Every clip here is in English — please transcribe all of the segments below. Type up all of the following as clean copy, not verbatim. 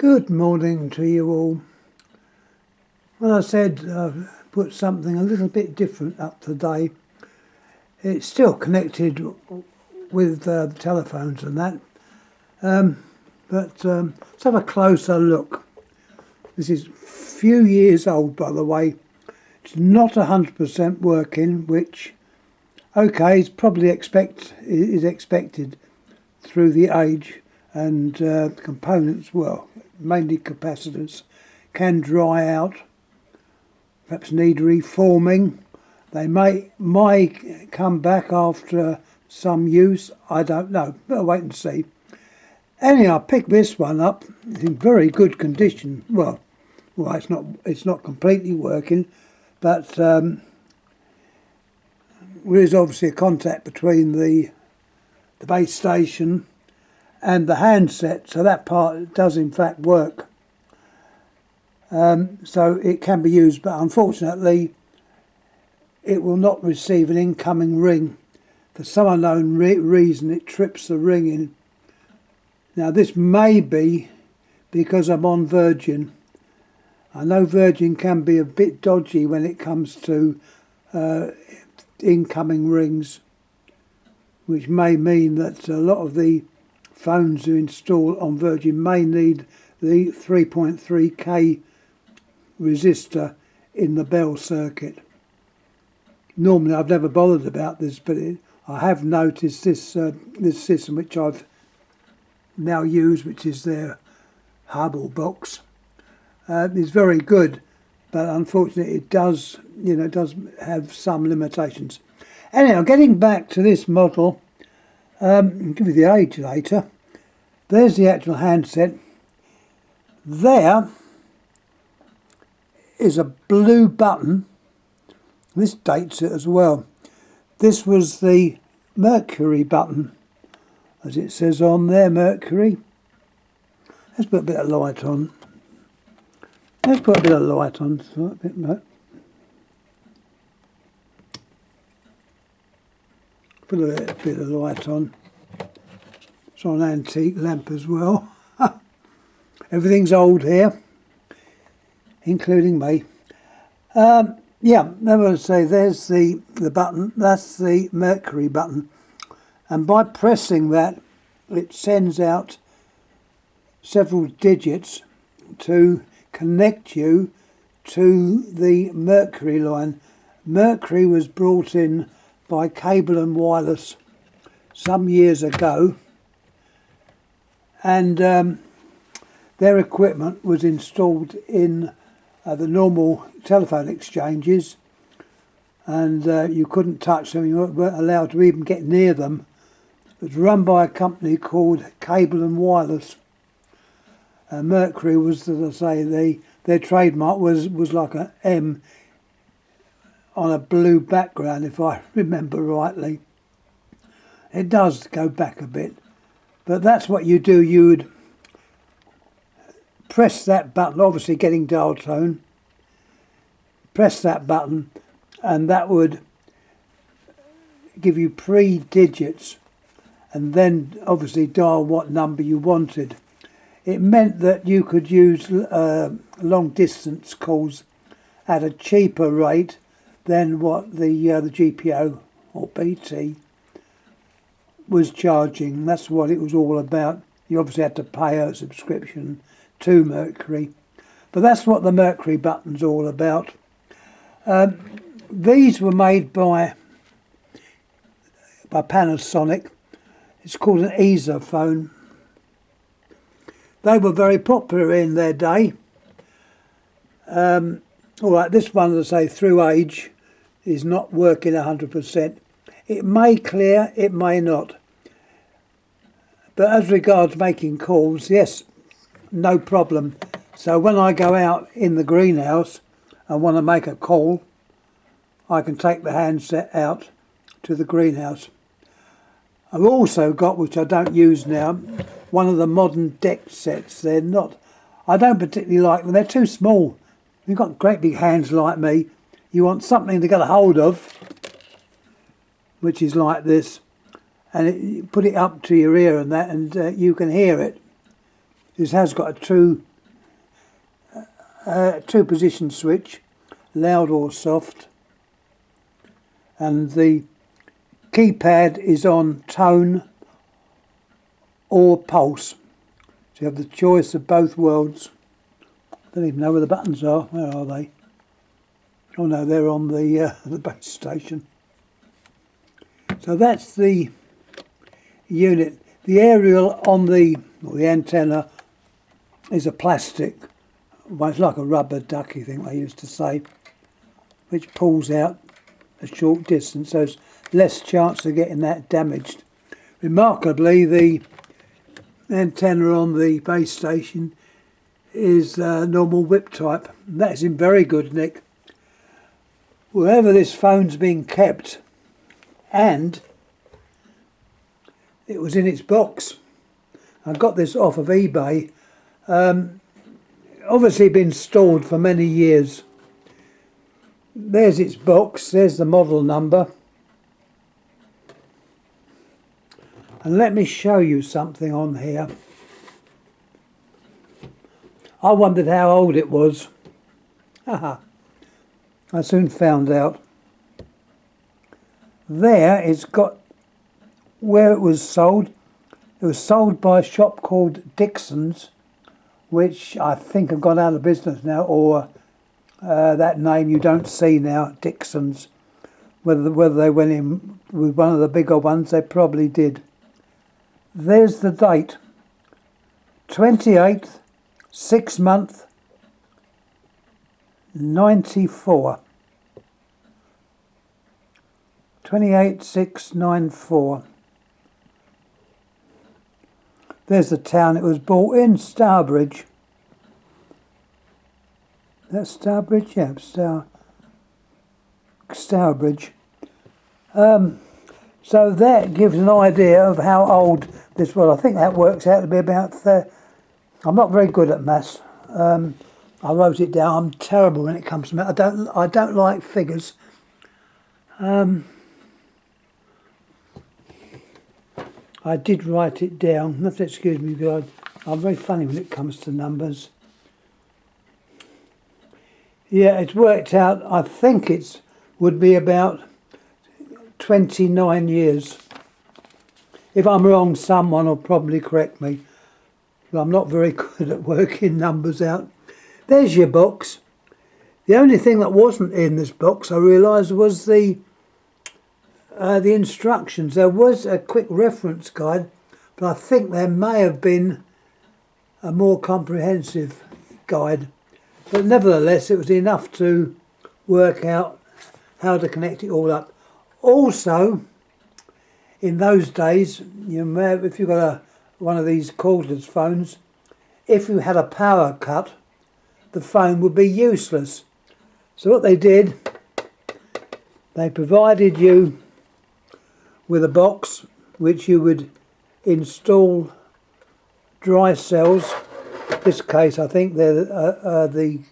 Good morning to you all. Well, I said put something a little bit different up today. It's still connected with telephones and that, but let's have a closer look. This is a few years old, by the way. It's not 100% working, which, okay, is probably expected through the age, and components, well, mainly capacitors, can dry out, perhaps need reforming. They may come back after some use, I don't know, but wait and see. Anyhow, I picked this one up. It's in very good condition. Well, it's not completely working, but there is obviously a contact between the base station and the handset, so that part does in fact work. So it can be used, but unfortunately it will not receive an incoming ring. For some unknown reason it trips the ring in. Now this may be because I'm on Virgin. I know Virgin can be a bit dodgy when it comes to incoming rings, which may mean that a lot of the phones you install on Virgin may need the 3.3K resistor in the bell circuit. Normally I've never bothered about this, but I have noticed this this system, which I've now used, which is their hub or box, is very good, but unfortunately it does have some limitations. Anyhow, getting back to this model, I'll give you the age later. There's the actual handset. There is a blue button. This dates it as well. This was the Mercury button, as it says on there, Mercury. Let's put a bit of light on. Let's put a bit of light on. Put a bit of light on. It's on an antique lamp as well. Everything's old here, including me. Yeah, I'm going to say there's the button. That's the Mercury button. And by pressing that, it sends out several digits to connect you to the Mercury line. Mercury was brought in by Cable and Wireless some years ago, and their equipment was installed in the normal telephone exchanges, and you couldn't touch them, you weren't allowed to even get near them. It was run by a company called Cable and Wireless. Mercury was, as I say, their trademark was like an M on a blue background, if I remember rightly. It does go back a bit, but that's what you do. You would press that button, obviously getting dial tone, press that button, and that would give you 3 digits, and then obviously dial what number you wanted. It meant that you could use long distance calls at a cheaper rate than what the GPO or BT was charging. That's what it was all about. You obviously had to pay a subscription to Mercury, but that's what the Mercury button's all about. These were made by Panasonic. It's called an ESA phone. They were very popular in their day. All right, this one, as I say, through age, is not working 100%. It may clear, it may not. But as regards making calls, yes, no problem. So when I go out in the greenhouse and want to make a call, I can take the handset out to the greenhouse. I've also got, which I don't use now, one of the modern deck sets. I don't particularly like them. They're too small. You've got great big hands like me. You want something to get a hold of, which is like this, and you put it up to your ear and that, and you can hear it. This has got a true two-position switch, loud or soft, and the keypad is on tone or pulse. So you have the choice of both worlds. I don't even know where the buttons are. Where are they? Oh no, they're on the base station. So that's the unit. The aerial on the antenna is a plastic. Well, it's like a rubber ducky thing they used to say, which pulls out a short distance, so there's less chance of getting that damaged. Remarkably, the antenna on the base station is normal whip type. That's in very good nick. Wherever this phone's been kept, and it was in its box. I got this off of eBay. Obviously been stored for many years. There's its box, there's the model number. And let me show you something on here. I wondered how old it was. Haha. I soon found out. There it's got where it was sold. It was sold by a shop called Dixon's, which I think have gone out of business now, or that name you don't see now, Dixon's. Whether they went in with one of the bigger ones, they probably did. There's the date, 28th, 6th month, 94. 28/6/94. There's the town it was bought in, Stourbridge. That's Stourbridge? Yeah, Stourbridge. So that gives an idea of how old this was. I think that works out to be about... I'm not very good at maths. I wrote it down. I'm terrible when it comes to maths. I don't like figures. I did write it down. You have to excuse me because I'm very funny when it comes to numbers. Yeah, it's worked out. I think it would be about 29 years. If I'm wrong, someone will probably correct me. But I'm not very good at working numbers out. There's your box. The only thing that wasn't in this box, I realised, was the instructions. There was a quick reference guide, but I think there may have been a more comprehensive guide. But nevertheless, it was enough to work out how to connect it all up. Also, in those days, you may have, if you've got one of these cordless phones, if you had a power cut, the phone would be useless. So what they did, they provided you with a box which you would install dry cells. In this case, I think they're the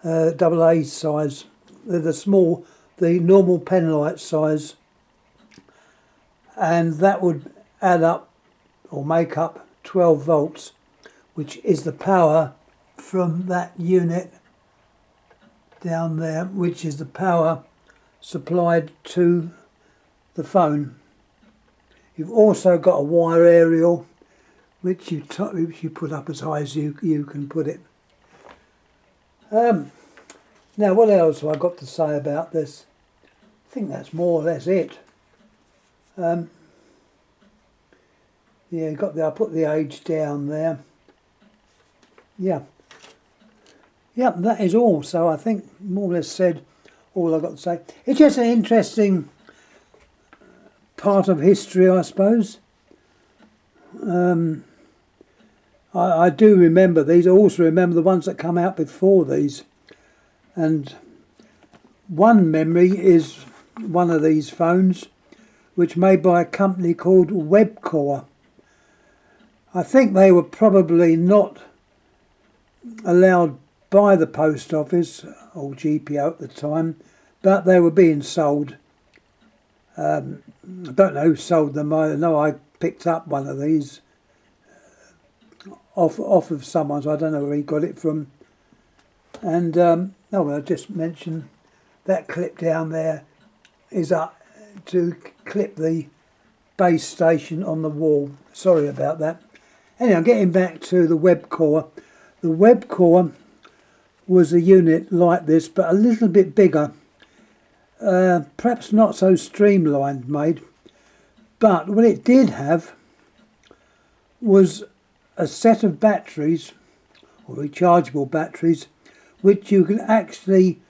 AA size. They're the normal penlight size, and that would add up or make up 12 volts, which is the power from that unit down there, which is the power supplied to the phone. You've also got a wire aerial which you put up as high as you can put it. Now what else have I got to say about this? I think that's more or less it. Yeah, I put the age down there. Yeah, that is all. So I think more or less said all I've got to say. It's just an interesting part of history, I suppose. I do remember these. I also remember the ones that come out before these. And one memory is one of these phones, which made by a company called Webcore. I think they were probably not allowed by the post office or GPO at the time, but they were being sold. I don't know who sold them. I know I picked up one of these off of someone, so I don't know where he got it from. And oh, well, I just mentioned that clip down there is up to clip the base station on the wall. Sorry about that. Anyway, getting back to the web core. The web core was a unit like this, but a little bit bigger. Perhaps not so streamlined made, but what it did have was a set of batteries, or rechargeable batteries, which you can actually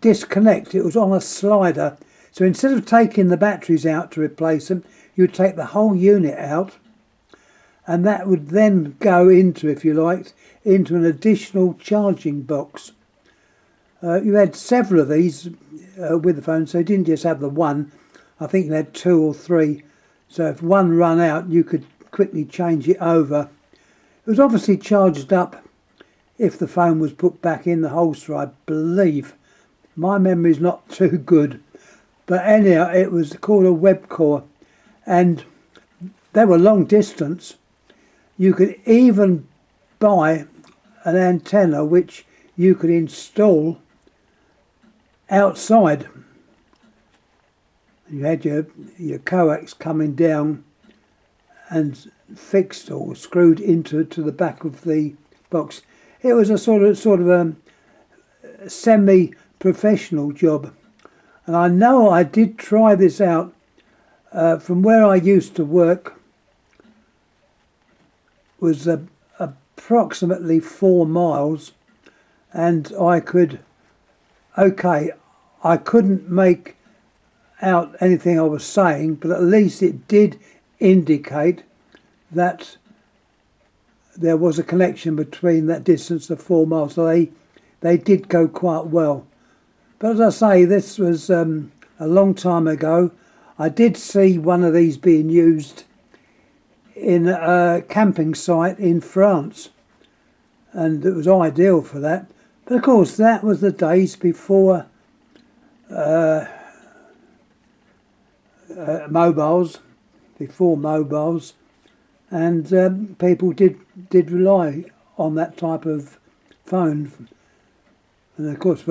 disconnect. It was on a slider, so instead of taking the batteries out to replace them, you'd take the whole unit out, and that would then go into, if you liked, into an additional charging box. You had several of these with the phone, so you didn't just have the one. I think you had 2 or 3, so if one ran out you could quickly change it over. It was obviously charged up if the phone was put back in the holster, I believe. My memory's not too good, but anyhow, it was called a web core, and they were long distance. You could even buy an antenna which you could install outside. You had your coax coming down and fixed or screwed into the back of the box. It was a sort of semi-professional job, and I know I did try this out from where I used to work. Was approximately 4 miles, and I couldn't make out anything I was saying, but at least it did indicate that there was a connection between that distance of 4 miles. So they did go quite well. But as I say, this was a long time ago. I did see one of these being used in a camping site in France, and it was ideal for that. But of course, that was the days before mobiles, and people did rely on that type of phone. And of course,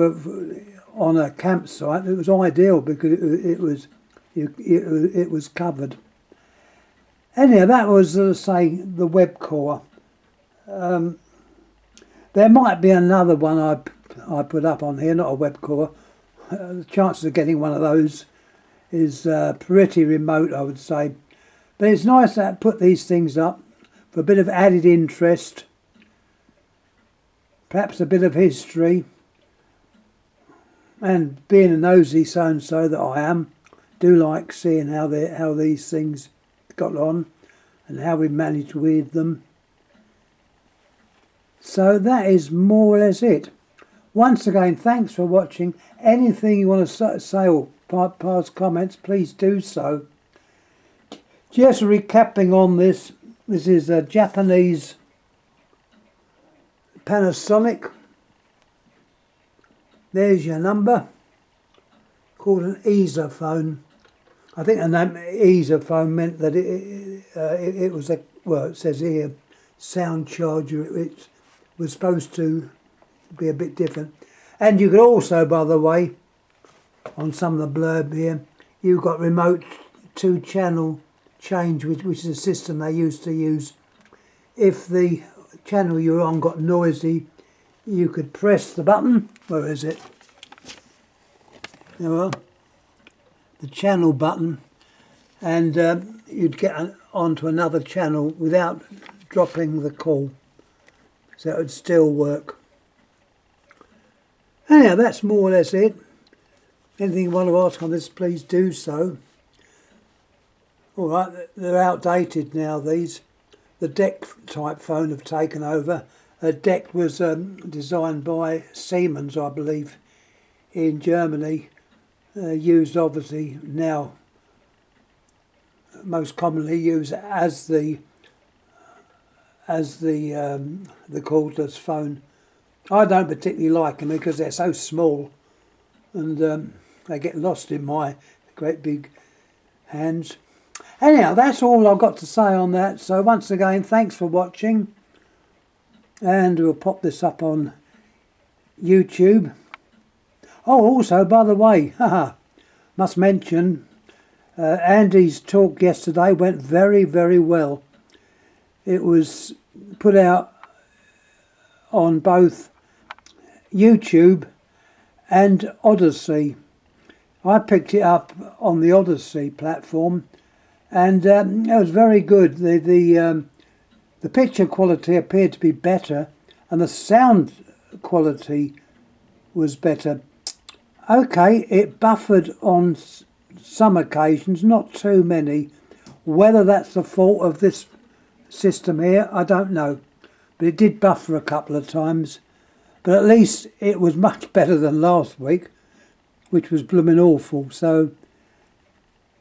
on a campsite, it was ideal because it was covered. Anyhow, that was, say, the web core. There might be another one I put up on here, not a web core. The chances of getting one of those is pretty remote, I would say. But it's nice to put these things up for a bit of added interest, perhaps a bit of history, and being a nosy so-and-so that I am, do like seeing how these things got on and how we managed with them. So that is more or less it. Once again, thanks for watching. Anything you want to say or pass comments, please do so. Just recapping on this is a Japanese Panasonic. There's your number. Called an ESA phone. I think the name ESA phone meant that it was a, well, it says here, sound charger. It was supposed to be a bit different. And you could also, by the way, on some of the blurb here, you've got remote 2-channel change, which is a system they used to use. If the channel you're on got noisy, you could press the button. Where is it? There we are. The channel button, and you'd get onto another channel without dropping the call, so it would still work. Anyhow, that's more or less it. Anything you want to ask on this, please do so. Alright, they're outdated now, these. The DEC type phone have taken over. DEC was designed by Siemens, I believe, in Germany. Used obviously now, most commonly used as the cordless phone. I don't particularly like them because they're so small, and they get lost in my great big hands. Anyhow, that's all I've got to say on that. So once again, thanks for watching, and we'll pop this up on YouTube. Oh, also, by the way, must mention, Andy's talk yesterday went very, very well. It was put out on both YouTube and Odyssey. I picked it up on the Odyssey platform, and it was very good. The picture quality appeared to be better, and the sound quality was better. Okay, it buffered on some occasions, not too many. Whether that's the fault of this system here, I don't know. But it did buffer a couple of times. But at least it was much better than last week, which was blooming awful. So,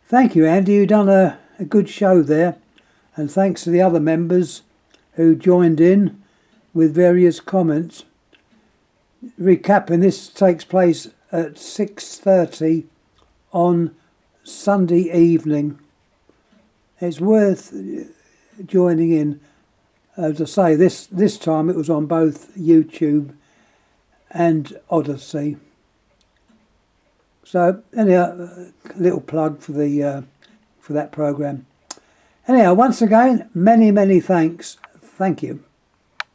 thank you, Andy. You've done a good show there. And thanks to the other members who joined in with various comments. Recapping, this takes place at 6:30 on Sunday evening. It's worth joining in. As I say, this time it was on both YouTube and Odyssey. So anyhow, a little plug for that program. Anyhow, once again, many thanks. Thank you.